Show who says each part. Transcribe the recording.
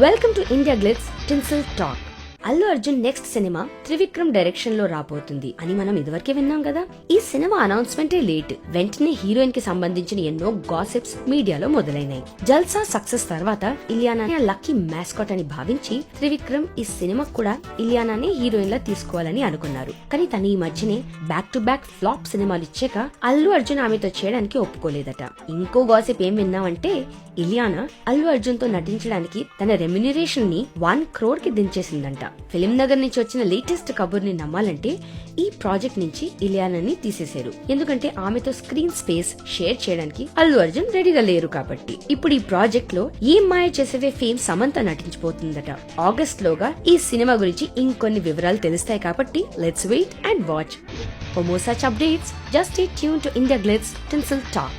Speaker 1: Welcome to India glitz tinsel talk. Allu Arjun next cinema Trivikram direction లో రాబోతుంది అని మనం ఇదివరకే విన్నాం కదా. ఈ సినిమా అనౌన్స్మెంటే లేట్. వెంటనే హీరోయిన్ కి సంబంధించిన ఎన్నో గాసిప్స్ మీడియాలో మొదలైనాయి. జల్సా సక్సెస్ తర్వాత ఇలియానా లక్కీ మ్యాస్కాట్ అని భావించి త్రివిక్రమ్ ఈ సినిమా కూడా ఇలియానానే హీరోయిన్ లా తీసుకోవాలని అనుకున్నారు. కానీ తను ఈ మధ్యనే బ్యాక్ టు బ్యాక్ ఫ్లాప్ సినిమాలు ఇచ్చాక అల్లు అర్జున్ ఆమెతో చేయడానికి ఒప్పుకోలేదట. ఇంకో గాసిప్ ఏం విన్నామంటే ఇలియానా అల్లు అర్జున్ తో నటించడానికి తన రెమ్యునరేషన్ ని 1 crore కి దించేసిందంట. ఫిలిం నగర్ నుంచి వచ్చిన లేటెస్ట్ కబుర్ని నమ్మాలంటే ఈ ప్రాజెక్ట్ నుంచి ఇలియానాని తీసేశారు. ఎందుకంటే ఆమెతో స్క్రీన్ స్పేస్ షేర్ చేయడానికి అల్లు అర్జున్ రెడీగా లేరు కాబట్టి. ఇప్పుడు ఈ ప్రాజెక్ట్ లో ఈ మాయ చేసేవే ఫేమ్ సమంత నటించబోతుందట. ఆగస్ట్ లోగా ఈ సినిమా గురించి ఇంకొన్ని వివరాలు తెలుస్తాయి కాబట్టి let's wait and watch. For more such updates, just stay tuned to India Glitz Tinsel Talk.